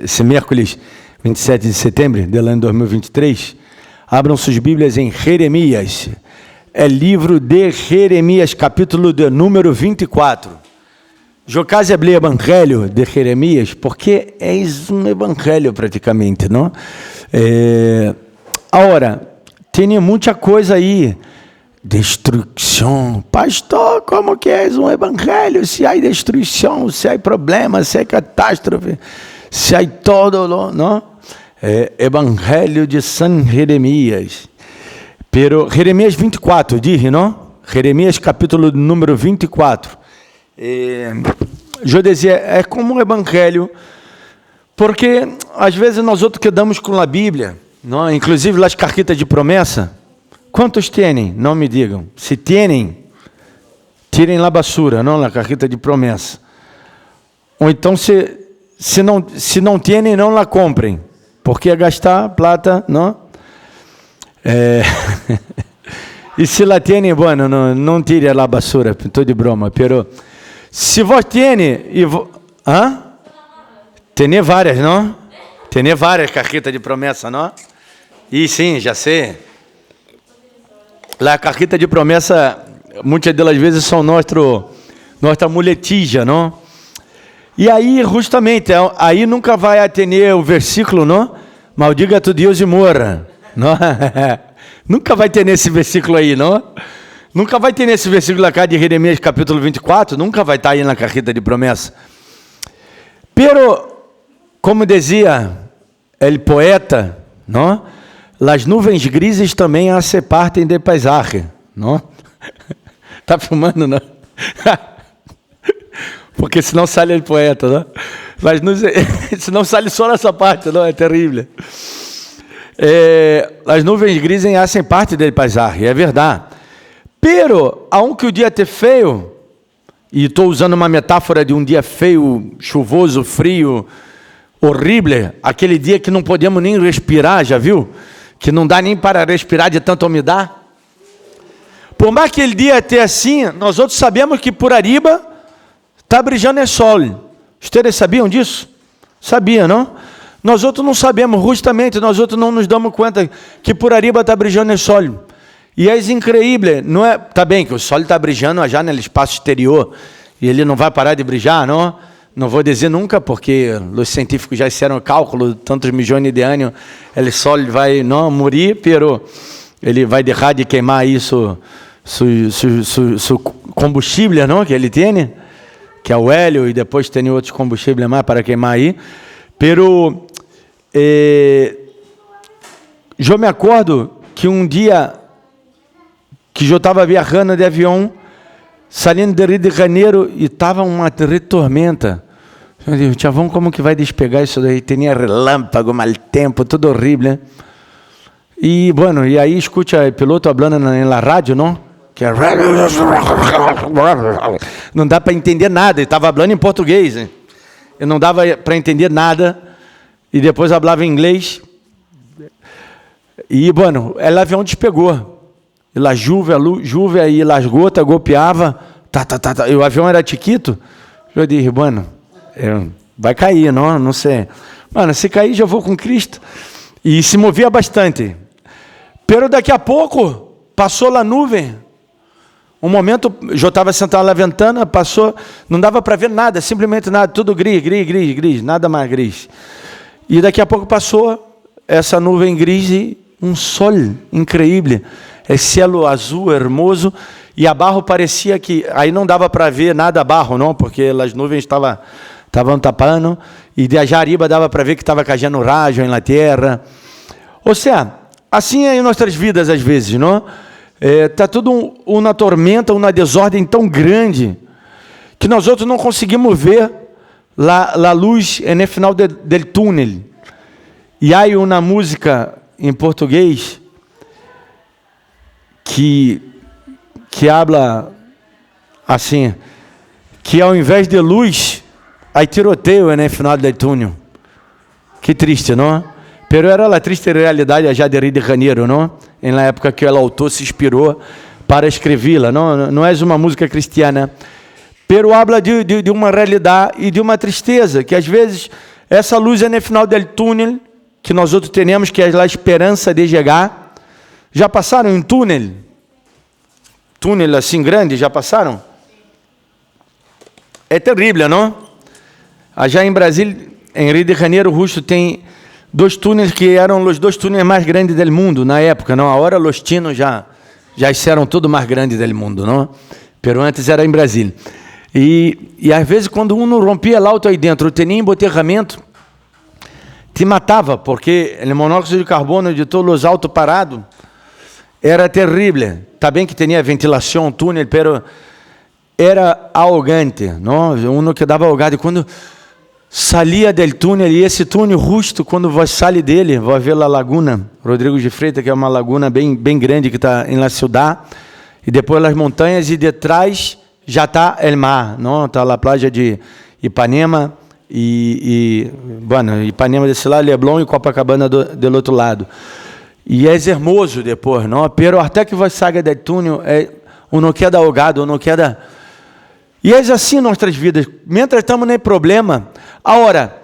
esse miércoles 27 de setembro do ano 2023, abram suas Bíblias em Jeremias. É livro de Jeremias, capítulo de número 24. Eu quase abri o Evangelho de Jeremias, porque é um Evangelho praticamente, não? Agora, tem muita coisa aí. Destruição. Pastor, como que é um Evangelho? Se há destruição, se há problema, se há catástrofe, se há todo, não? Evangelho de São Jeremias. Pero Jeremias 24, diz, não? Jeremias capítulo número 24. Eu dizia, é como um Evangelho, porque às vezes nós outros quedamos com a Bíblia, não? Inclusive as cartitas de promessa. Quantos têm? Não me digam. Se têm, tirem lá basura, não na cartita de promessa. Ou então, se não têm, não la comprem, porque é gastar plata, não? E se la têm, bueno, não tire lá basura, estou de broma. Pero se vos têm, tem várias, não? Tem várias cartitas de promessa, não? E sim, já sei. Lá a cartita de promessa, muitas delas vezes são nossa muletija, não? E aí, justamente, aí nunca vai atender o versículo, não? Maldiga tu Deus e morra, não? Nunca vai ter nesse versículo aí, não? Nunca vai ter nesse versículo aqui de Jeremias capítulo 24, nunca vai estar aí na cartita de promessa. Pero, como dizia o poeta, não? As nuvens grises também se partem de paisagem, não? Tá filmando, não? Porque senão sai o poeta, não? As nuvens, senão sai só nessa parte, não? É terrível. As nuvens grises fazem parte de paisagem, é verdade. Pero, aunque o dia esteja feio, e estou usando uma metáfora de um dia feio, chuvoso, frio, horrível, aquele dia que não podemos nem respirar, já viu? Que não dá nem para respirar de tanta umidade. Por mais que aquele dia esteja assim, nós outros sabemos que por arriba está brilhando o sol. Vocês sabiam disso? Sabia, não? Nós outros não sabemos, justamente, nós outros não nos damos conta que por arriba está brilhando o sol. E é incrível, não é? Tá bem que o sol está brilhando já no espaço exterior, e ele não vai parar de brilhar, não? Não vou dizer nunca, porque os científicos já fizeram cálculo, tantos milhões de anos, o sol vai não morrer, pero ele vai deixar de queimar isso, su combustível, não, que ele tem, que é o hélio, e depois tem outros combustíveis mais para queimar aí. Pero eu me acordo que um dia que eu estava viajando de avião, saindo de Rio de Janeiro, e estava uma tormenta. Eu digo, Tiavão, como que vai despegar isso daí? Tinha relâmpago, mal tempo, tudo horrível, né? E, bueno, e aí escuta o piloto falando na rádio, não? Que é... Não dá para entender nada, ele estava falando em português, né? Eu não dava para entender nada, e depois falava em inglês. E, bueno, o avião despegou. E a chuva e as gotas golpeava, e o avião era chiquito. Eu disse, bueno, vai cair, não sei. Mano, se cair, já vou com Cristo. E se movia bastante. Pero daqui a pouco, passou a nuvem. Um momento, eu estava sentado na ventana, passou, não dava para ver nada, simplesmente nada, tudo gris, nada mais gris. E daqui a pouco passou essa nuvem gris e um sol incrível. É cielo azul, hermoso, e abaixo parecia que... Aí não dava para ver nada abaixo, não, porque as nuvens estavam tapando, e de arriba dava para ver que estava caindo raio na terra. Ou seja, assim é em nossas vidas às vezes, não? Está tudo uma tormenta, uma desordem tão grande, que nós outros não conseguimos ver a luz no final do túnel. E há uma música em português que habla assim, que ao invés de luz, há tiroteio no final do túnel. Que triste, não? Pero era a triste realidade já de Rio de Janeiro, não? Na época que o autor se inspirou para escrevê-la, não é uma música cristiana. Pero habla de uma realidade e de uma tristeza, que às vezes Essa luz é no final do túnel, que nós outros temos, que é a esperança de chegar. Já passaram em túnel? Túnel assim grande, já passaram? É terrível, não? Já em Brasília, em Rio de Janeiro, justo tem 2 túneis que eram os 2 túneis mais grandes do mundo na época, não? Agora os chinos já eram tudo mais grandes do mundo, não? Pero antes era em Brasília. E às vezes quando um rompia lá aí dentro, tinha embotelhamento, te matava, porque o monóxido de carbono de todos os altos parados era terrível. Tá bem que tinha ventilação, túnel, pero era arrogante, não? Um que dava ahogado. E quando salia do túnel, e esse túnel justo, quando você sai dele, vai ver a laguna Rodrigo de Freitas, que é uma laguna bem grande, que está em La Ciudad, e depois as montanhas, e detrás já está o mar, não? Está a praia de Ipanema, Ipanema desse lado, Leblon e Copacabana do outro lado. E é hermoso depois, não? Pero até que você saia do túnel, não queda ahogado, não queda... E é assim nossas vidas, mientras estamos no problema. Agora,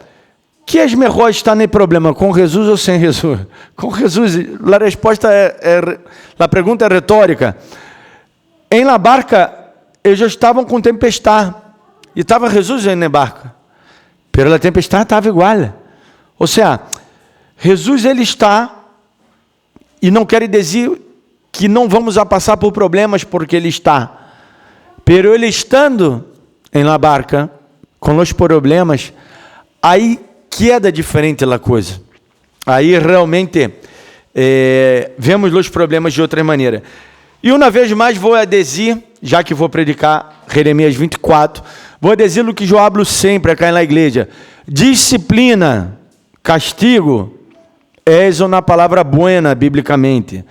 que é melhor estar no problema, com Jesus ou sem Jesus? Com Jesus, a resposta a pergunta é retórica. Em la barca, eles já estavam com tempestade, e estava Jesus na barca, pero a tempestade estava igual. Ou seja, Jesus ele está, e não quer dizer que não vamos a passar por problemas, porque ele está. Pero ele estando em la barca, com os problemas, aí queda diferente a coisa. Aí realmente vemos os problemas de outra maneira. E uma vez mais vou dizer, já que vou predicar Jeremias 24, vou dizer o que eu hablo sempre aqui na igreja. Disciplina, castigo, é uma palavra buena biblicamente.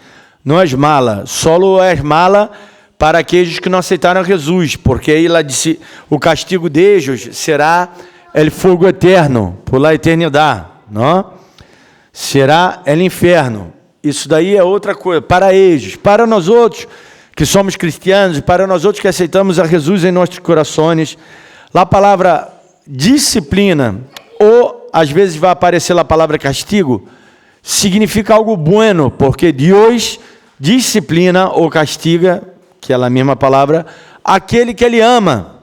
Não é mala, solo é mala para aqueles que não aceitaram Jesus, porque aí ela disse, o castigo deles será o fogo eterno, por la eternidade, não? Será o inferno. Isso daí é outra coisa, para eles, para nós outros que somos cristianos, para nós outros que aceitamos a Jesus em nossos corações, a palavra disciplina, ou às vezes vai aparecer a palavra castigo, significa algo bueno, porque Deus disciplina ou castiga, que é a mesma palavra, aquele que ele ama.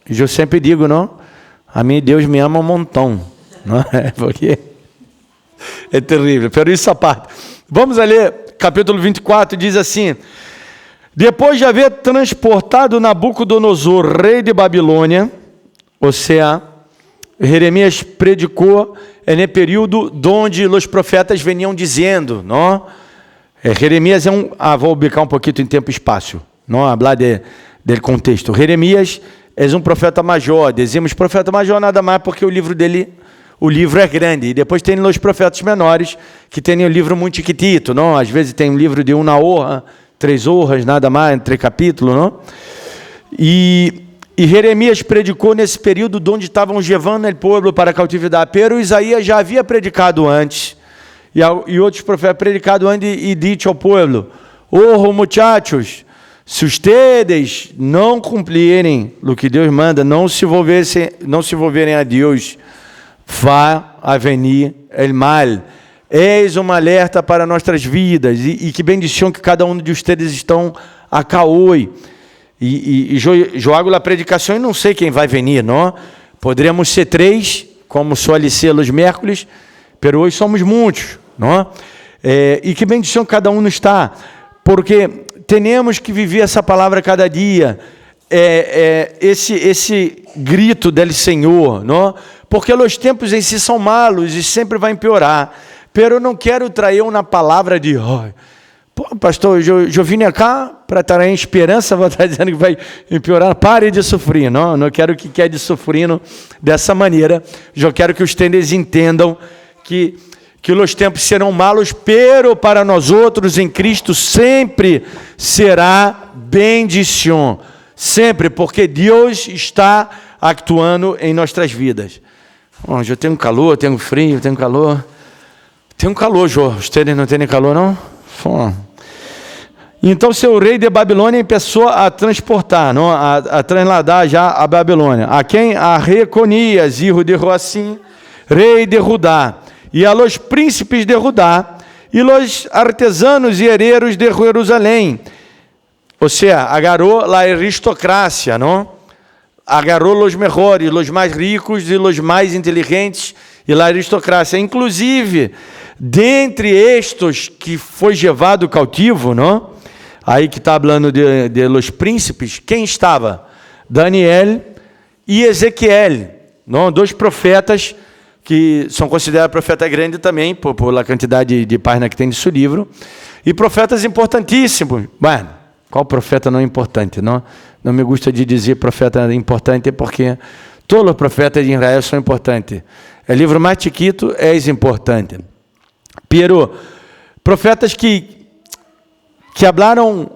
Eu sempre digo, não? A mim Deus me ama um montão, não é? Porque é terrível. Pero isso à parte. Vamos a ler capítulo 24, diz assim: depois de haver transportado Nabucodonosor, rei de Babilônia, ou seja, Jeremias predicou no período onde os profetas veniam dizendo, não? Jeremias vou ubicar um pouquinho em tempo e espaço, não hablar do contexto. Jeremias é um profeta maior, dizemos profeta maior nada mais porque o livro é grande, e depois tem os profetas menores, que tem um livro muito chiquitito, não? Às vezes tem um livro de 1 hoja, 3 hojas, nada mais, 3 capítulos, não? E Jeremias predicou nesse período onde estavam levando o povo para a catividade, pero Isaías já havia predicado antes, e outros profetas predicado antes e dito ao povo: oh muchachos, se ustedes não cumprirem o que Deus manda, não se volverem a Deus, vai venir o mal. Eis um alerta para nossas vidas, e que bendição que cada um de vocês estão acá hoje. E eu hago a predicação e não sei quem vai venir, não? Poderíamos ser 3, como suele ser os miércoles, pero hoje somos muitos, não? E que bendição cada um está, porque temos que viver essa palavra cada dia, esse grito do Senhor, não? Porque os tempos em si são malos e sempre vai piorar. Pero eu não quero trazer uma palavra de pô, pastor, eu vim cá para trazer esperança, vou estar dizendo que vai piorar. Pare de sofrer, não? Não quero que quede sofrendo dessa maneira. Eu quero que os tendes entendam que os tempos serão malos, pero para nós outros em Cristo sempre será bendição. Sempre, porque Deus está atuando em nossas vidas. Bom, eu tenho calor, tenho frio, tenho calor. Tenho calor, Jô. Vocês não têm calor, não? Bom. Então, seu rei de Babilônia começou a transportar, não? A trasladar já a Babilônia. A quem? A Reconias, filho de Joacim, rei de Judá, e a los príncipes de Judá, e los artesanos e herreiros de Jerusalém. Ou seja, agarrou a aristocracia, não? Agarrou os melhores, os mais ricos e os mais inteligentes, e a aristocracia. Inclusive, dentre estes que foi levado cativo, não? Aí que está falando de los príncipes, quem estava? Daniel e Ezequiel, não? Dois profetas que são considerados profeta grande também, por a quantidade de páginas que tem nesse livro, e profetas importantíssimos. Bueno, qual profeta não é importante, não? Não me gusta de dizer profeta importante, porque todos os profetas de Israel são importantes. O livro mais chiquito é importante. Pero, profetas que hablaram,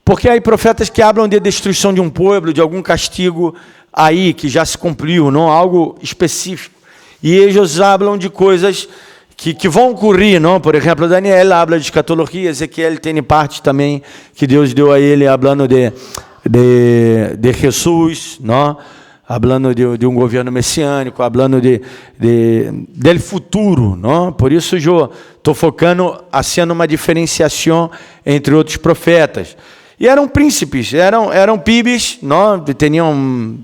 porque há profetas que hablam de destruição de um povo, de algum castigo aí que já se cumpriu, não algo específico. E eles hablam de coisas que vão ocorrer, não? Por exemplo, Daniel habla de escatologia, Ezequiel tem parte também que Deus deu a ele, falando de Jesus, não? Falando de um governo messiânico, falando del futuro, não? Por isso eu estou focando, fazendo uma diferenciação entre outros profetas. E eram príncipes, eram pibes, não? Tinham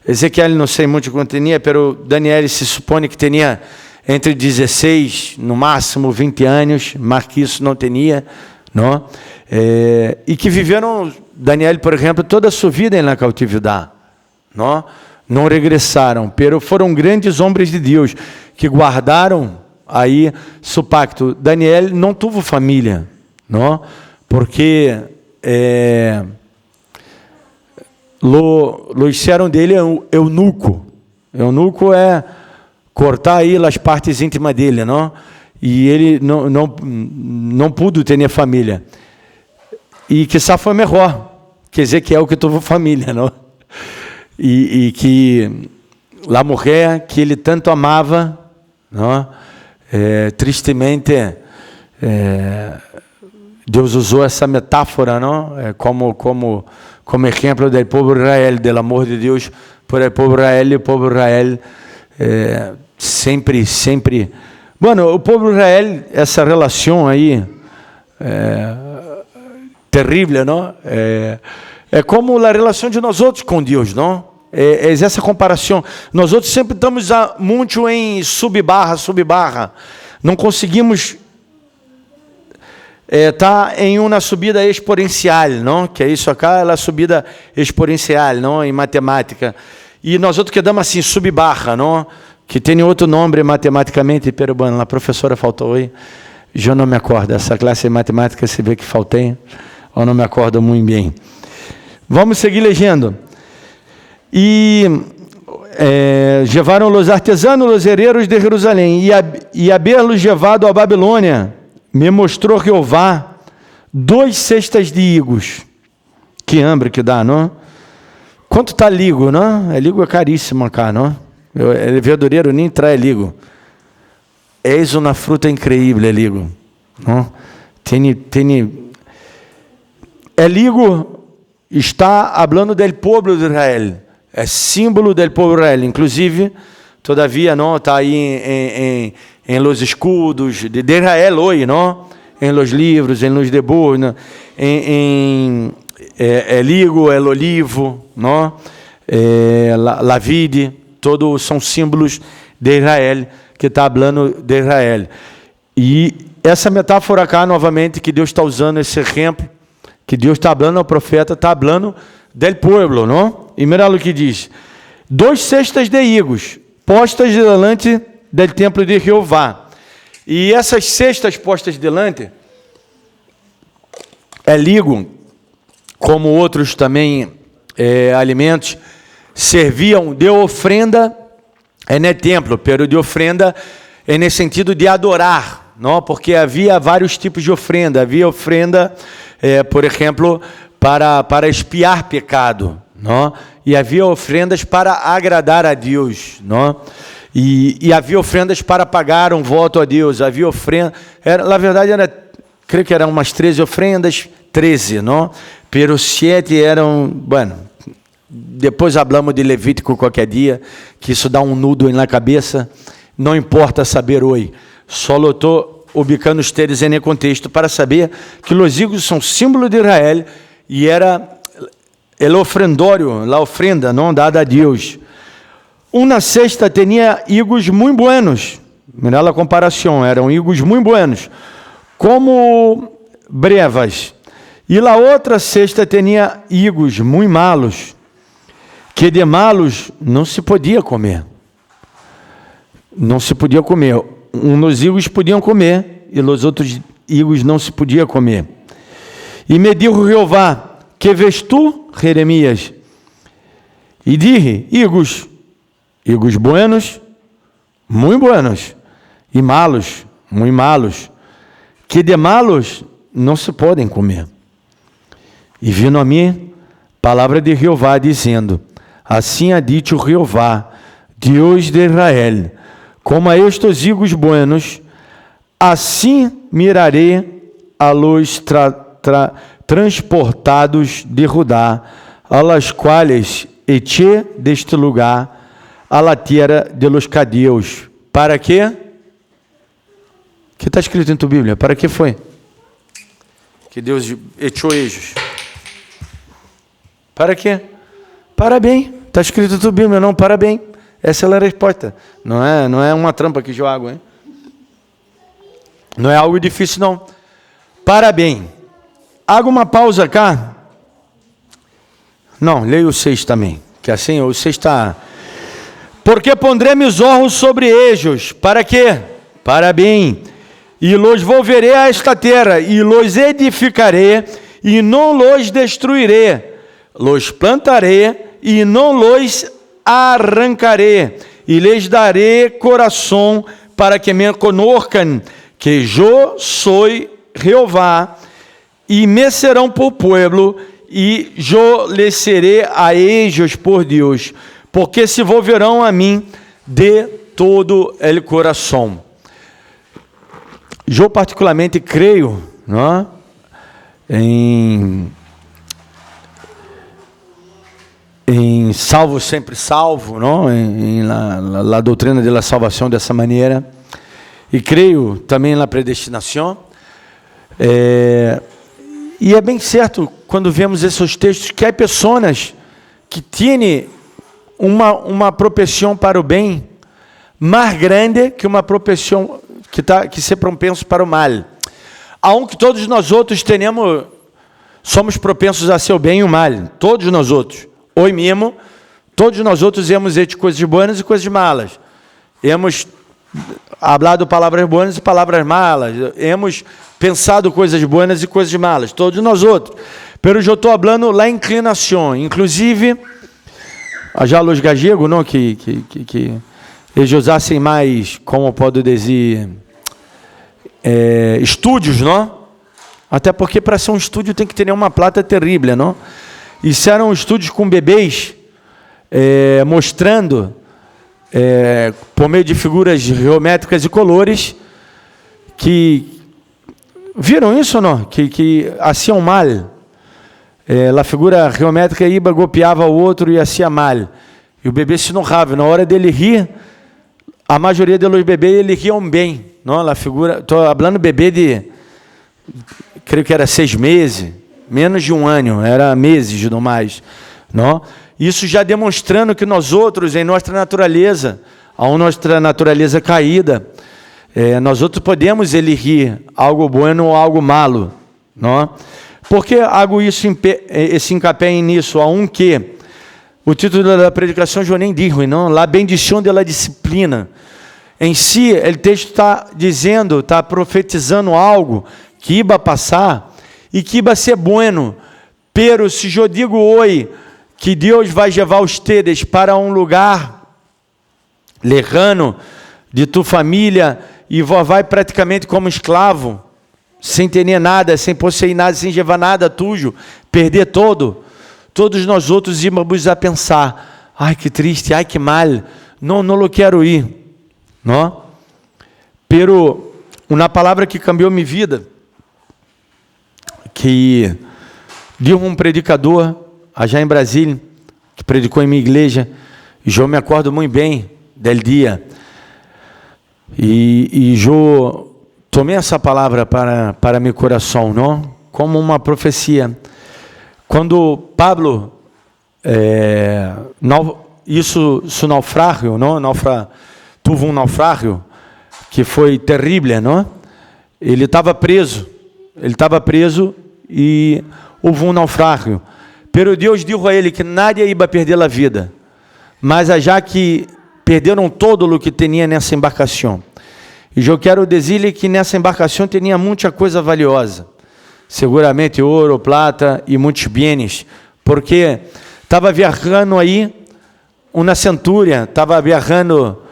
Ezequiel não sei muito quanto tinha, mas Daniel se supõe que tinha entre 16, no máximo 20 anos, mais que isso não tinha, não? E que viveram, Daniel, por exemplo, toda a sua vida na cautividade, não regressaram, mas foram grandes homens de Deus, que guardaram aí seu pacto. Daniel não teve família, não? Porque lo hicieron dele eunuco. Eunuco é cortar aí as partes íntimas dele, não? E ele não pôde ter família. E quizá foi melhor, que Ezequiel que teve família, não? E que a mulher que ele tanto amava, não? Tristemente, Deus usou essa metáfora, não? Como exemplo do povo de Israel, do amor de Deus por el povo de Israel, e o povo de Israel sempre. Bueno, o povo de Israel, essa relação aí terrível, não? É como a relação de nós outros com Deus, não? É essa comparação. Nós outros sempre estamos muito em sub-barra. Não conseguimos está em uma subida exponencial, não? Que é isso acá, ela é subida exponencial, não? Em matemática. E nós outros quedamos assim, sub-barra, não? Que tem outro nome matematicamente, pero bueno, a professora faltou aí. Eu não me acordo, essa classe de matemática se vê que faltei, ou não me acordo muito bem. Vamos seguir legendo. E levaram os artesanos, os herreiros de Jerusalém, e haver-los levado à Babilônia, me mostrou Jeová 2 cestas de higos. Que hambre que dá, não? Quanto está ligo, não? Ligo é caríssimo cá, não? O verdureiro nem traz ligo. Eis uma fruta incrível, ligo. Não? Ligo está falando do povo de Israel. É símbolo do povo de Israel. Inclusive, todavia, não está aí em los escudos de Israel hoje, não? Em los livros, em los debus, ligo, el olivo, não? La vide, todos são símbolos de Israel, que está falando de Israel. E essa metáfora cá, novamente, que Deus está usando esse exemplo, que Deus está falando ao profeta, está falando del pueblo, não? E mira o que diz: 2 cestas de higos, postas delante do templo de Jeová. E essas cestas postas delante, ligo, como outros também alimentos, serviam de ofrenda no templo, pero de ofrenda nesse sentido de adorar, não? Porque havia vários tipos de ofrenda. Havia ofrenda, por exemplo, para expiar pecado, não? E havia ofrendas para agradar a Deus, não? E havia ofrendas para pagar um voto a Deus. Havia ofrenda, na verdade, creio que eram umas 13 ofrendas, 13, não? Pero 7 eram, bueno, depois hablamos de Levítico qualquer dia, que isso dá um nudo na cabeça, não importa saber hoje, só estou ubicando ustedes em contexto para saber que os higos são símbolo de Israel e era o ofrendório, a ofrenda não dada a Deus. Uma cesta tinha higos muito buenos, mira a comparação, eram higos muito buenos, como brevas, e a outra cesta tinha higos muito malos, que de malos não se podia comer. Não se podia comer. Uns higos podiam comer, e os outros higos não se podia comer. E me dijo Jeová, que vês tu, Jeremias? E dije, higos buenos, muito buenos, e malos, muito malos, que de malos não se podem comer. E vindo a mim, palavra de Jeová, dizendo, assim ha dito Jeová, Deus de Israel, como a estes higos buenos, assim mirarei a los transportados de Judá, a las quales eché deste lugar, a la tierra de los cadeus. Para quê? O que está escrito em tua Bíblia? Para que foi? Que Deus echou eles. Para quê? Para bem. Está escrito em tua Bíblia, não? Para bem. Essa é a resposta. Não é uma trampa que jogo, hein? Não é algo difícil, não. Para bem. Haga uma pausa cá. Não, leia o 6 também. Que assim, o 6 está... Porque pondrei meus olhos sobre eles. Para quê? Para bem. E los volverei a esta terra, e los edificarei, e não los destruirei. Los plantarei, e não los arrancarei. E lhes darei coração, para que me conozcan, que eu sou Jeová, e me serão por pueblo, e eu lhes serei a eles por Deus, porque se volverão a mim de todo o coração. Eu particularmente creio, não, em salvo sempre salvo, não, em la doutrina de la salvação dessa maneira, e creio também na predestinação. E é bem certo quando vemos esses textos que há pessoas que têm uma propensão para o bem mais grande que uma propensão que se propenso para o mal. Aunque todos nós outros somos propensos a ser o bem e o mal, todos nós outros. Hoje mesmo, todos nós outros hemos hecho coisas boas e coisas malas. Hemos hablado palavras boas e palavras malas. Hemos pensado coisas boas e coisas malas. Todos nós outros. Pero eu estou falando lá inclinação. Inclusive, já os gallegos, não, que eles usassem mais, como posso dizer, estúdios, não? Até porque para ser um estúdio tem que ter uma plata terrível, não? E se eram estúdios com bebês, mostrando, por meio de figuras geométricas e colores, que viram isso ou não? Que haciam mal. A figura geométrica iba, golpeava o outro e hacia mal. E o bebê se enojava. Na hora dele rir, a maioria dos bebês eles riam bem. Não? A figura, estou falando bebê de, creio que era 6 meses, menos de 1 ano, era meses no mais. Não? Isso já demonstrando que nós outros, em nossa natureza, a nossa natureza caída, nós outros podemos rir algo bueno ou algo malo. Não? Por que hago esse encapé nisso? A que o título da predicação eu nem digo, não? La bendição de la disciplina. Em si, o texto está dizendo, está profetizando algo que iba passar e que iba ser bueno. Pero se eu digo hoje que Deus vai levar ustedes para um lugar lejano de tu família e vai praticamente como escravo, sem ter nada, sem possuir nada, sem levar nada tuyo, perder todo, todos nós outros íamos a pensar, ai que triste, ai que mal, não lo quero ir, não? Pero uma palavra que cambiou minha vida, que deu um predicador, já em Brasília, que predicou em minha igreja, e eu me acordo muito bem del dia. E eu tomei essa palavra para meu coração, não? Como uma profecia. Quando Pablo, seu naufrágio, não? Teve um naufrágio que foi terrível, não? Ele estava preso e houve um naufrágio. Pero Deus disse a ele que nadie ia perder a vida, mas já que perderam todo o que tinha nessa embarcação. E eu quero dizer-lhe que nessa embarcação tinha muita coisa valiosa, seguramente ouro, prata e muitos bens, porque estava viajando aí uma centúria, estava viajando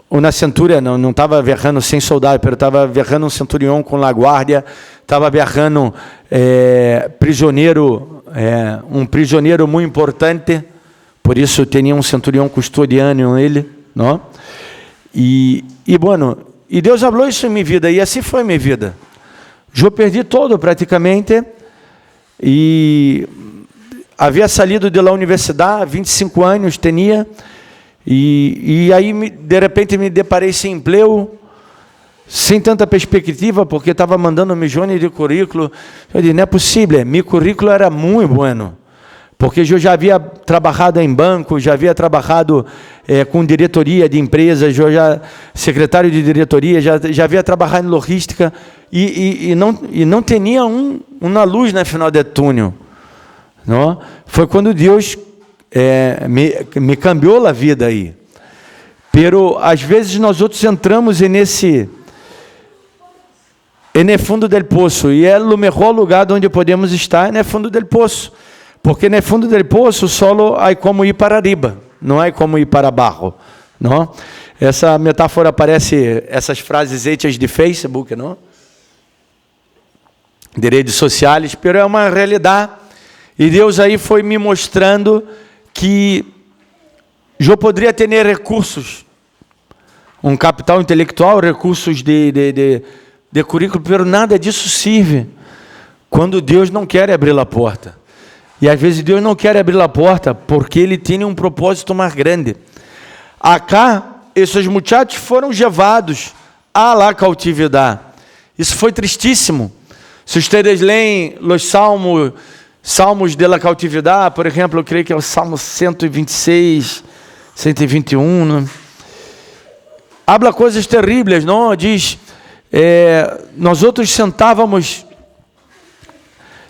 uma centúria, não estava viajando sem soldado, mas estava viajando um centurião com la guarda, estava viajando prisioneiro, um prisioneiro muito importante, por isso tinha um centurião custodiando ele, não? E Deus falou isso em minha vida, e assim foi minha vida. Eu perdi todo praticamente, e havia saído da universidade, 25 anos tinha, e aí de repente me deparei sem emprego, sem tanta perspectiva, porque estava mandando milhões de currículos. Eu disse, não é possível, meu currículo era muito bueno, porque eu já havia trabalhado em banco, já havia trabalhado com diretoria de empresas, eu já secretário de diretoria, já havia trabalhado em logística, e não tinha uma luz no final do túnel. Não? Foi quando Deus me cambiou a vida aí. Pero às vezes nós outros entramos nesse no fundo do poço, e é o melhor lugar onde podemos estar, no fundo do poço, porque no fundo do poço solo há como ir para riba, não há como ir para baixo, não? Essa metáfora parece essas frases hechas de Facebook, não? De redes sociais, pero é uma realidade, e Deus aí foi me mostrando que eu poderia ter recursos, um capital intelectual, recursos de currículo, pero nada disso serve quando Deus não quer abrir a porta. E às vezes Deus não quer abrir a porta porque Ele tem um propósito mais grande. Acá, esses muchachos foram levados à la cautividade. Isso foi tristíssimo. Se vocês leem os salmos de la cautividade, por exemplo, eu creio que é o Salmo 126, 121, né? Habla coisas terríveis, não? Diz, nós outros sentávamos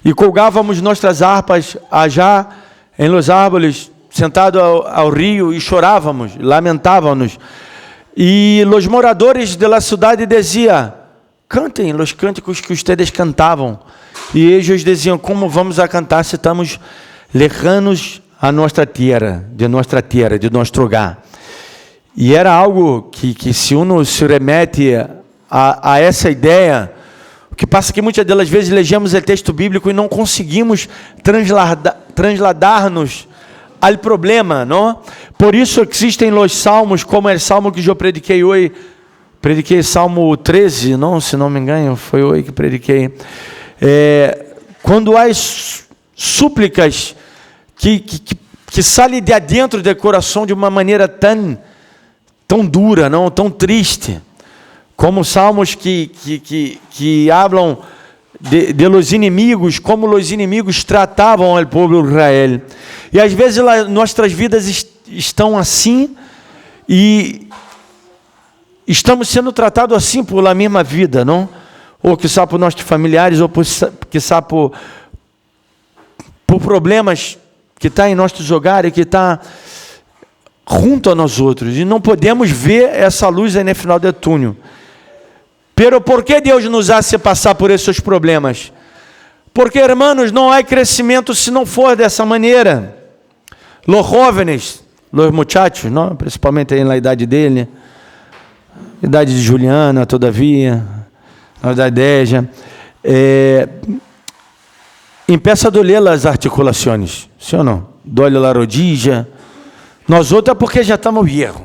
e colgávamos nossas harpas allá em los árboles, sentado ao rio, e chorávamos, lamentávamos. E os moradores da cidade diziam, cantem os cânticos que vocês cantavam. E eles diziam, como vamos a cantar se estamos lejanos a nossa terra, de nosso lugar. E era algo que se uno se remete a essa ideia, o que passa que muitas das vezes lemos o texto bíblico e não conseguimos trasladar-nos ao problema, não? Por isso existem os salmos, como é o salmo que eu prediquei hoje, Salmo 13, não, se não me engano, foi hoje que prediquei. Quando há súplicas que saem de adentro do coração de uma maneira tão dura, não, tão triste, como salmos que falam de los inimigos, como os inimigos tratavam o povo de Israel. E às vezes nossas vidas estão assim, e estamos sendo tratados assim por la mesma vida, não? Ou quizá por nossos familiares, ou quizá por problemas que estão em nossos hogares, que estão junto a nós outros, e não podemos ver essa luz aí no final do túnel. Pero por que Deus nos hace passar por esses problemas? Porque, hermanos, não há crescimento se não for dessa maneira. Los jóvenes, los muchachos, não? Principalmente aí na idade dele, idade de Juliana, todavia, na idade de Deja, empieza a doler as articulações, sim ou não? Dói a rodilha. Nós outros é porque já estamos viejos.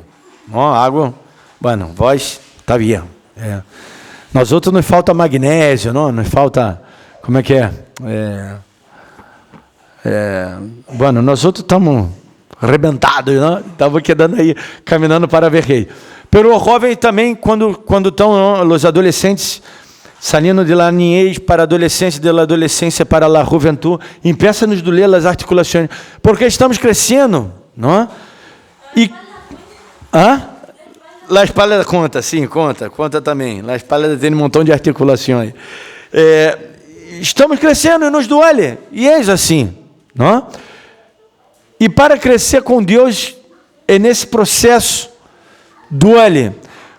Água, bueno, voz está viejo. Nós outros não falta magnésio, não? Não falta, como é que é? Bueno, nós outros estamos arrebentados, né? Estamos quedando aí, caminhando para ver rei. Pero os jovens também, quando estão, os adolescentes, salindo de la niñez para a adolescência, de la adolescência para a juventude, impeça-nos de ler as articulações, porque estamos crescendo, não? E... La espalda conta, sim, conta também. La espalda tem um montão de articulações. Estamos crescendo e nos duele, e é assim, não? E para crescer com Deus, é nesse processo, duele.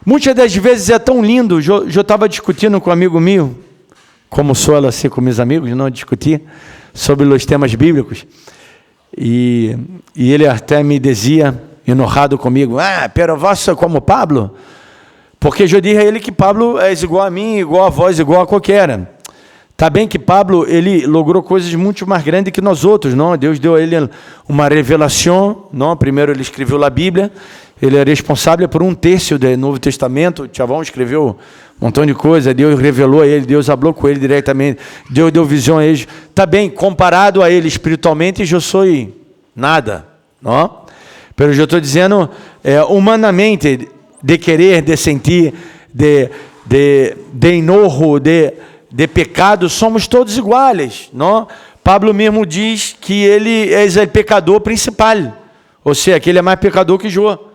Muitas das vezes é tão lindo, eu estava discutindo com um amigo meu, como sou assim com meus amigos, não discutir sobre os temas bíblicos, e ele até me dizia, enojado comigo, pero vós sou como Pablo, porque eu disse a ele que Pablo é igual a mim, igual a vós, igual a qualquer. Tá bem que Pablo, ele logrou coisas muito mais grandes que nós outros, não? Deus deu a ele uma revelação, não? Primeiro ele escreveu a Bíblia, ele é responsável por 1/3 do Novo Testamento, Chavão escreveu um montão de coisa, Deus revelou a ele, Deus falou com ele diretamente, Deus deu visão a ele. Tá bem, comparado a ele espiritualmente, eu sou nada, não? Mas eu estou dizendo, humanamente, de querer, de sentir, de enojo, de pecado, somos todos iguais, não? Pablo mesmo diz que ele é o pecador principal, ou seja, que ele é mais pecador que Jó.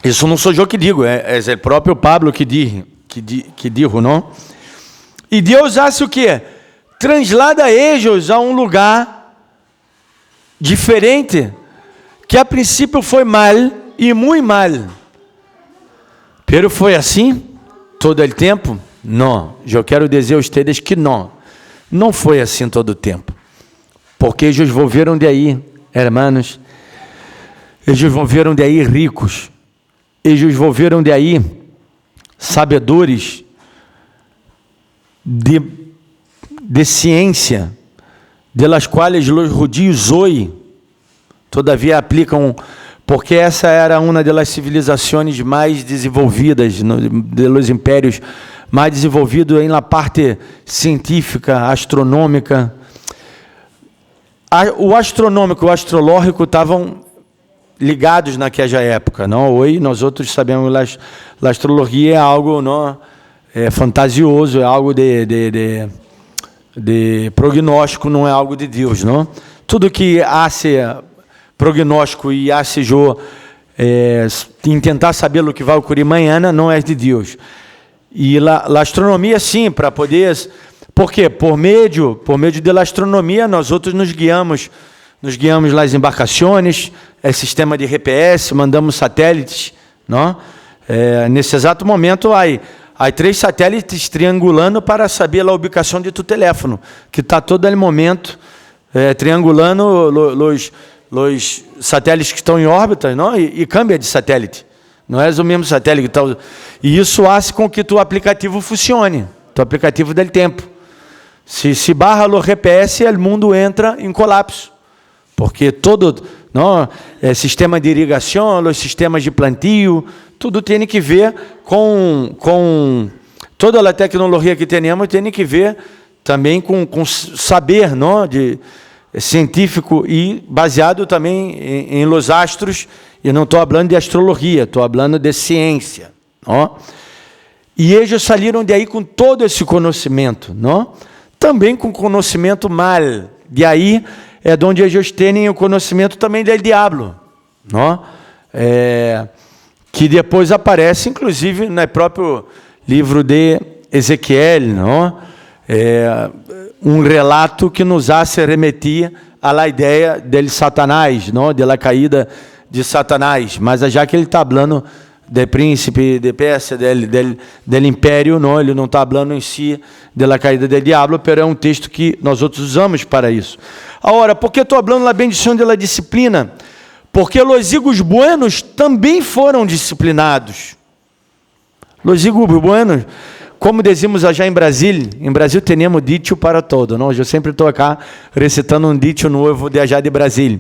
Isso não sou eu que digo, é o próprio Pablo que diz, não? E Deus hace o quê? Translada eles a um lugar diferente, que a princípio foi mal, e muito mal. Pero foi assim todo o tempo? Não. Eu quero dizer a vocês que não foi assim todo o tempo. Porque eles volveram de aí, hermanos, eles volveram de aí ricos, eles volveram de aí sabedores de ciência, delas quais os judios hoje, todavia aplicam, porque essa era uma das civilizações mais desenvolvidas, dos impérios mais desenvolvidos em la parte científica, astronômica. O astronômico e o astrológico estavam ligados naquela época, não? Hoje nós outros sabemos que a astrologia é algo, não, fantasioso, é algo de prognóstico, não é algo de Deus, não? Tudo que hace prognóstico e hace em tentar saber o que vai ocorrer amanhã não é de Deus. E a astronomia sim, para poder, por quê? Por meio da astronomia nós outros nos guiamos nas embarcações, sistema de GPS, mandamos satélites, não? Nesse exato momento há 3 satélites triangulando para saber a ubicação de tu teléfono, que está todo momento triangulando os satélites que estão em órbita, não? E cambia de satélite. Não é o mesmo satélite que está. E isso faz com que o aplicativo funcione, o aplicativo dê tempo. Se barra o GPS, o mundo entra em colapso, porque todo sistema de irrigação, os sistemas de plantio, tudo tem que ver com toda a tecnologia que temos, tem que ver também com saber, não, científico e baseado também em los astros. E não estou falando de astrologia, estou falando de ciência, não? E eles saíram de aí com todo esse conhecimento, não? Também com conhecimento mal. De aí é onde eles têm o conhecimento também do diabo, não? Que depois aparece, inclusive, no próprio livro de Ezequiel, não? Um relato que nos hace remeter à ideia de Satanás, não? Da caída de Satanás, mas já que ele está falando de príncipe de Pérsia, do império, não, ele não está falando em si da caída do diabo, mas é um texto que nós outros usamos para isso. Agora, por que estou falando da bendição da disciplina? Porque os higos buenos também foram disciplinados. Os higos buenos, como dizemos já em Brasil temos dicho para todo, não? Eu sempre estou aqui recitando um dicho novo de já de Brasil.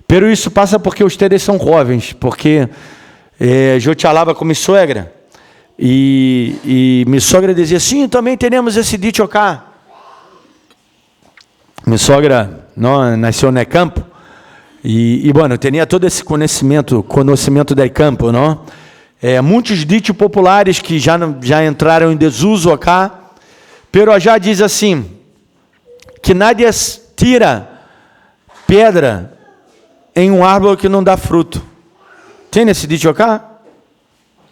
Pero isso passa porque vocês são jovens, porque eu te falava com minha sogra, e minha sogra dizia, sim, também temos esse dicho cá. minha sogra não, nasceu no campo, e bueno, tinha todo esse conhecimento do campo, não? Muitos ditos populares que já entraram em desuso acá, pero já diz assim, que nadie tira pedra em um árvore que não dá fruto. Tem esse dito acá?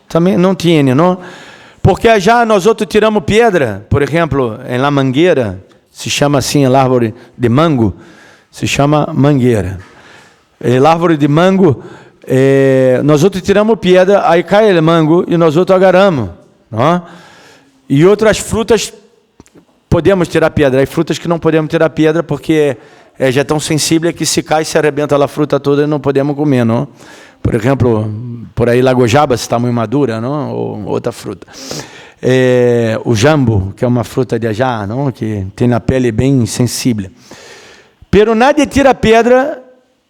Também não tem, não? Porque já nós outros tiramos pedra, por exemplo, em la mangueira, se chama assim a árvore de mango, se chama mangueira. A árvore de mango, nós outros tiramos pedra, aí cai o mango e nós outros agarramos, não? E outras frutas podemos tirar pedra, aí frutas que não podemos tirar pedra porque já é tão sensível que se cai, se arrebenta a fruta toda e não podemos comer, não? Por exemplo, por aí lagojaba, se está muito madura, não? Ou outra fruta. O jambo, que é uma fruta de ajá, não? Que tem a pele bem sensível. Pero nadie tira pedra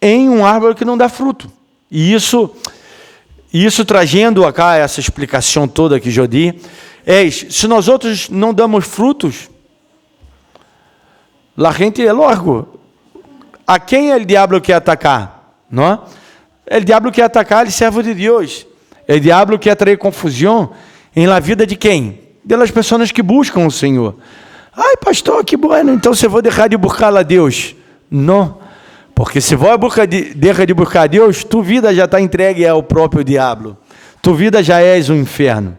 em um árvore que não dá fruto. E isso trazendo acá essa explicação toda que eu di, se nós outros não damos frutos, a gente é logo. A quem o diabo quer atacar? Não? O diabo quer atacar o servo de Deus. O diabo quer trazer confusão em la vida de quem? Das pessoas que buscam o Senhor. Ai, pastor, que bueno, então você vai deixar de buscar a Deus. Não, porque se você deixa de buscar a Deus, tua vida já está entregue ao próprio diabo. Tua vida já és um inferno.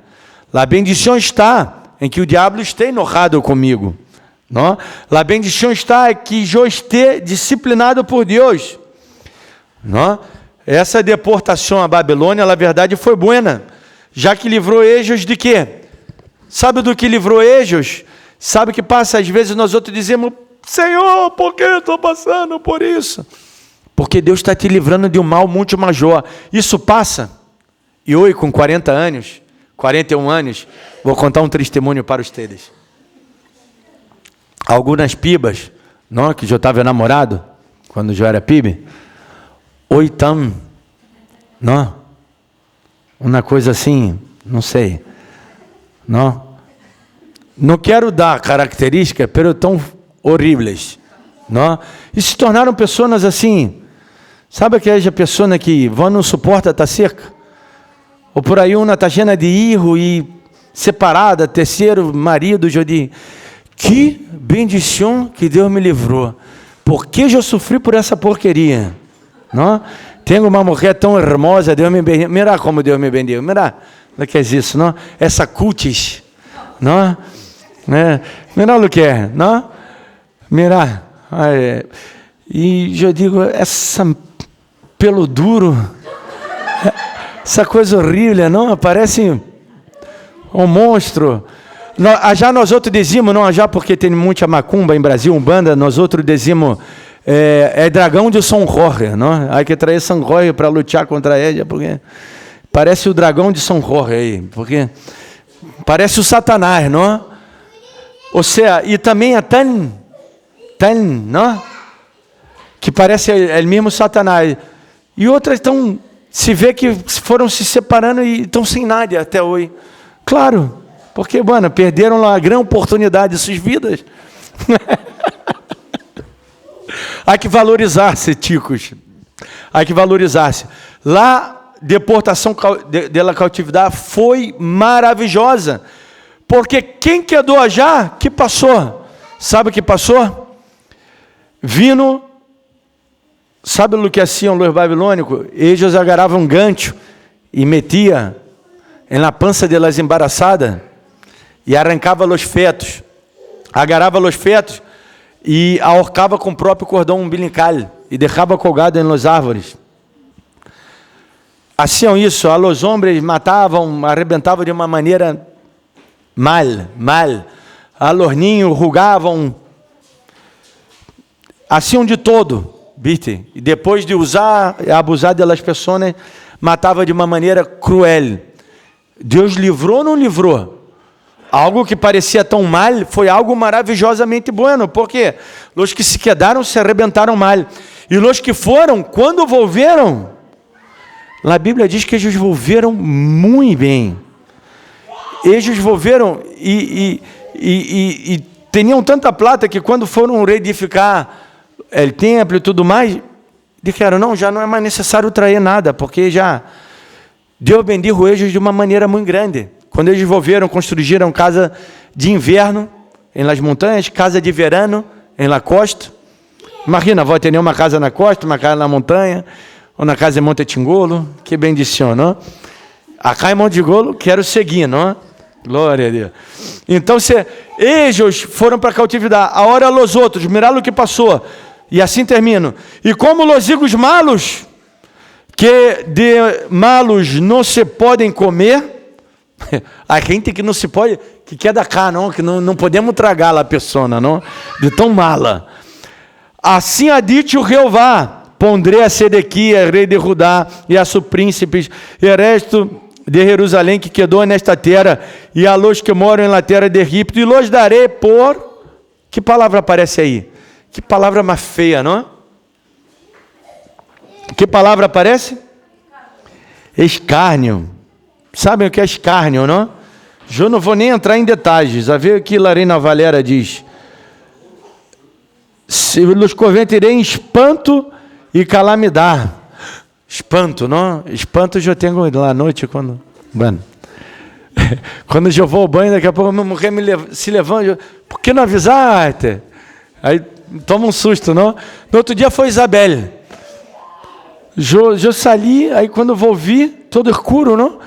A bendição está em que o diabo esteja enojado comigo. Não? A bendição está que eu esteja disciplinado por Deus. Não? Essa deportação à Babilônia, na verdade, foi boa, já que livrou eles de quê? Sabe do que livrou eles? Sabe o que passa? Às vezes nós outros dizemos, Senhor, por que eu estou passando por isso? Porque Deus está te livrando de um mal muito maior. Isso passa. E hoje, com 40 anos, 41 anos, vou contar um testemunho para vocês. Algumas pibas, não, que eu estava namorado, quando eu era pibe, oitão, não, uma coisa assim, não sei, não quero dar características, pero tão horríveis, não, e se tornaram pessoas assim, sabe aquela pessoa que não suporta estar seca, ou por aí uma está cheia de erro e separada, terceiro marido, eu digo, que bendição que Deus me livrou. Por que eu sofri por essa porqueria? Não? Tenho uma mulher tão hermosa, Deus me bendiga. Mira como Deus me bendiga. Mira, o que é isso, não? Essa cutis, não? Mira o que é, não? Mira. E eu digo, essa pelo duro, essa coisa horrível, não? Parece um monstro. Já nós outros dizemos, não já porque tem muita macumba em Brasil, umbanda, nós outros dizemos, dragão de São Jorge, não? Há que trazer São Jorge para lutar contra ele, porque parece o dragão de São Jorge aí, porque parece o Satanás, não? Ou seja, e também é tão, não? Que parece o mesmo Satanás. E outras estão, se vê que foram se separando e estão sem nada até hoje. Claro. Porque, mano, perderam a grande oportunidade de suas vidas. Há que valorizar-se, ticos. Há que valorizar-se. Lá, deportação da cautividade foi maravilhosa. Porque quem quedou já, que passou? Sabe o que passou? Vindo, sabe o que hacían os babilônicos? Eles agarravam um gancho e metia na pança delas embaraçadas. E arrancava os fetos, agarrava os fetos e ahorcava com o próprio cordão umbilical e deixava colgado em las árvores. Haciam isso, a los homens matavam, arrebentavam de uma maneira mal, a los niños rugavam, haciam de todo, viste? E depois de usar, abusar delas pessoas, matava de uma maneira cruel. Deus livrou ou não livrou? Algo que parecia tão mal, foi algo maravilhosamente bueno. Por quê? Os que se quedaram se arrebentaram mal. E os que foram, quando volveram, a Bíblia diz que eles volveram muito bem. Eles volveram e tinham tanta plata que quando foram reedificar o templo e tudo mais, disseram, não, já não é mais necessário trazer nada, porque já Deus bendijo eles de uma maneira muito grande. Quando eles volveram, construíram casa de inverno em las montanhas, casa de verano em la costa. Imagina, vai ter uma casa na costa, uma casa na montanha, ou na casa de Monte Tingolo, que bendição, não? Acá em Monte Tingolo, quero seguir, não? Glória a Deus. Então, eles foram para a cautividade. Agora, os outros, mirá-lo que passou. E assim termino. E como os higos malos, que de malos não se podem comer, a gente que não se pode, que quer da cá, não, que não podemos tragar a pessoa, não, de tão mala. Assim ha dito o Jeová, pondrei a Sedequias, rei de Judá, e a seus príncipes, e o resto de Jerusalém que quedou nesta terra, e a los que moram na terra de Egipto, e los darei por... Que palavra aparece aí? Que palavra mais feia, não? Que palavra aparece? Escárnio. Sabem o que é escárnio, não? Eu não vou nem entrar em detalhes. A ver o que Reina Valera diz. Se los converterei em espanto e calamidade. Espanto, não? Espanto eu já tenho lá à noite, quando... Bueno. Quando eu vou ao banho, daqui a pouco a minha mulher se levanta. Por que não avisaste? Aí toma um susto, não? No outro dia foi Isabelle. Eu saí, aí quando eu vou vir, todo escuro, não?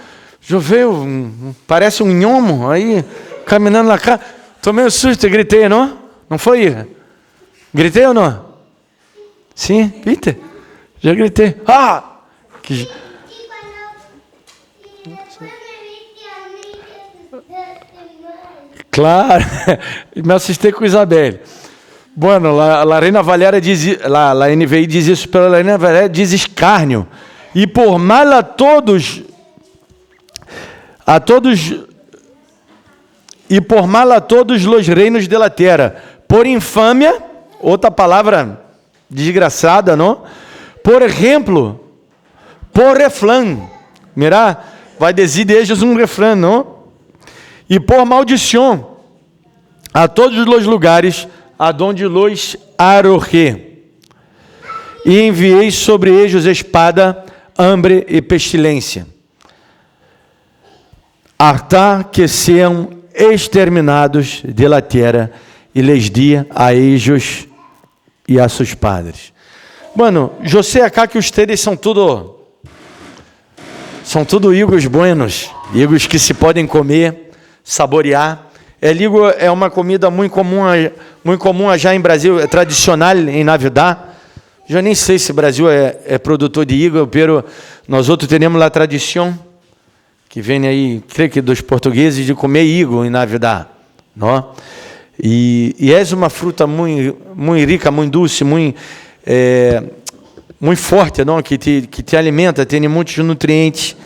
Eu veio, parece um gnomo, aí, caminhando na casa. Tomei um susto e gritei, não? Não foi? Gritei ou não? Sim, viste? Já gritei. Ah! Claro, me assistei com Isabelle. Bueno, a Reina Valera diz, a NVI diz isso, pela Reina Valera diz escárnio. E por mal a todos, e por mal a todos os reinos de la terra, por infâmia, outra palavra desgraçada, não? Por exemplo, por refrão, mira, vai dizer desde um refrão, não? E por maldição, a todos os lugares, adonde los arrojé, e enviei sobre eles espada, hambre e pestilência, até que sejam exterminados de la terra, e les di a eles e a seus padres. Bueno, eu sei acá que ustedes são tudo higos buenos, higos que se podem comer, saborear. El higo é uma comida muito comum já em Brasil, é tradicional em Navidad. Eu nem sei se o Brasil é produtor de higo, pero nós outros temos a tradição, que vem aí, creio que dos portugueses, de comer higo em Navidad, não? E é uma fruta muito rica, muito doce, muito forte, não? Que te alimenta, tem muitos nutrientes.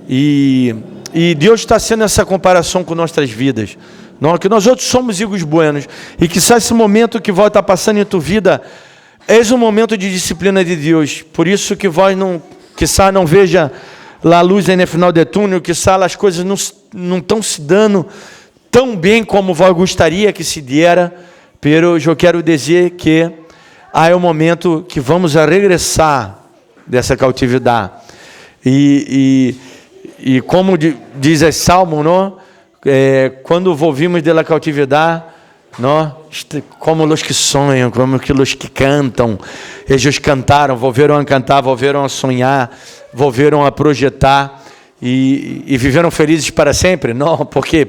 E Deus está sendo essa comparação com nossas vidas, não? Que nós outros somos higos buenos, e que esse momento que vai estar passando em tua vida é um momento de disciplina de Deus. Por isso que vós não veja a luz aí no final do túnel, que as coisas não estão se dando tão bem como vós gostaria que se diera, pero eu quero dizer que é o momento que vamos a regressar dessa cautividade. E como diz o Salmo, não? Quando volvimos da cautividade, não? Como os que sonham, como os que cantam, eles cantaram, volveram a cantar, volveram a sonhar, volveram a projetar e viveram felizes para sempre, não? Porque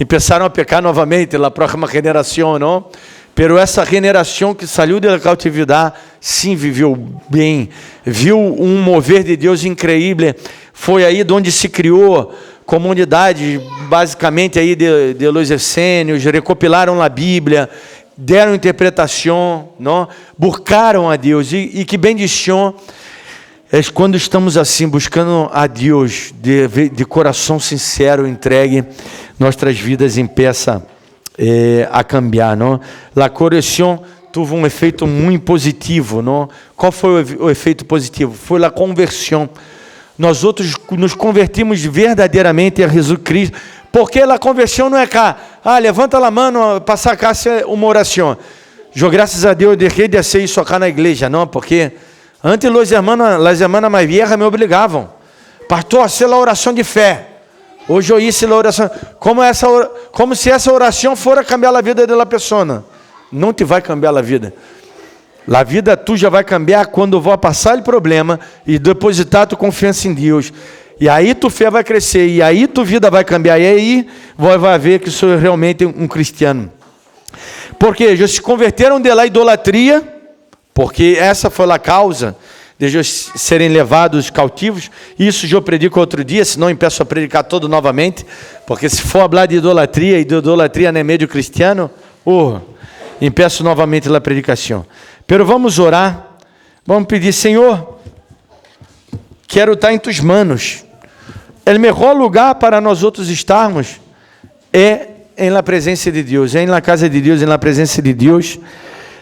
começaram a pecar novamente na próxima geração, não? Pero essa geração que saiu da cautividade, sim, viveu bem, viu um mover de Deus incrível. Foi aí de onde se criou comunidade, basicamente aí de los essênios, recopilaram a Bíblia, deram interpretação, não? Buscaram a Deus. E que bendição é quando estamos assim, buscando a Deus, de coração sincero, entregue, nossas vidas empeçam a cambiar, não? A correção teve um efeito muito positivo, não? Qual foi o efeito positivo? Foi a conversão. Nós outros nos convertimos verdadeiramente a Jesus Cristo, porque a conversão não é cá, levanta a mão para sacar uma oração. Eu, graças a Deus, deixei de hacer isso acá na igreja, não, porque antes as irmãs mais viejas me obrigavam. Pastor, a hacer a oração de fé. Hoje eu hice a oração. Como se essa oração fora cambiar a vida da pessoa. Não te vai cambiar a vida. A vida tuya vai cambiar quando vou passar o problema e depositar tua confiança em Deus. E aí tua fé vai crescer, e aí tua vida vai cambiar, e aí vai ver que sou realmente um cristiano. Porque eles se converteram de la idolatria, porque essa foi a causa de eles serem levados cautivos. Isso eu predico outro dia, senão eu peço a predicar todo novamente, porque se for falar de idolatria, e de idolatria no meio cristiano, peço novamente a predicação. Pero vamos orar, vamos pedir, Senhor, quero estar em tuas manos. O melhor lugar para nós outros estarmos é em la presença de Deus, é em la casa de Deus, em la presença de Deus,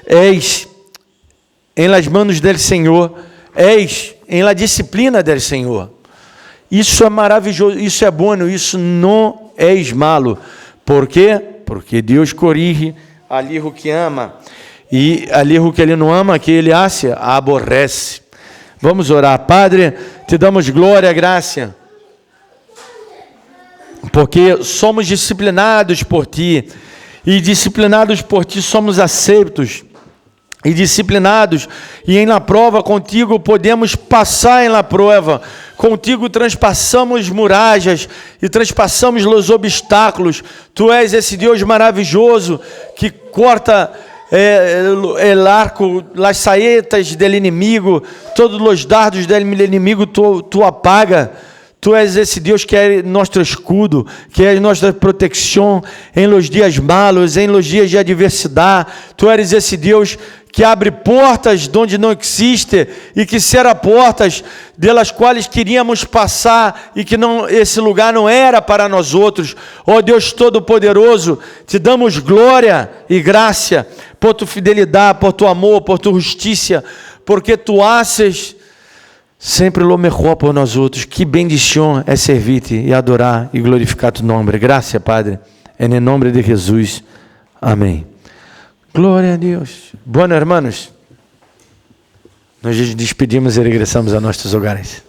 és em las manos del Senhor, és em la disciplina del Senhor. Isso é maravilhoso, isso é bom, isso não é malo. Por quê? Porque Deus corrige ali o que ama, e ali o que ele não ama, que ele aborrece. Vamos orar. Padre, te damos glória e graça, porque somos disciplinados por Ti, e disciplinados por Ti somos aceitos, e disciplinados, e em la prova contigo podemos passar em la prova, contigo transpassamos muralhas, e transpassamos os obstáculos. Tu és esse Deus maravilhoso, que corta el arco, las saetas del inimigo, todos os dardos del inimigo, tu apaga. Tu és esse Deus que é nosso escudo, que é nossa proteção em los dias malos, em los dias de adversidade. Tu eres esse Deus que abre portas onde não existe, e que será portas delas quais queríamos passar, e que não, esse lugar não era para nós outros. Ó Deus Todo-Poderoso, te damos glória e graça por tua fidelidade, por tu amor, por tua justiça, porque tu haces sempre lo mejor por nós outros. Que bendição é servir-te e adorar e glorificar tu nome. Graças, Padre, em nome de Jesus. Amém. Glória a Deus. Bueno, hermanos, nós nos despedimos e regressamos a nossos hogares.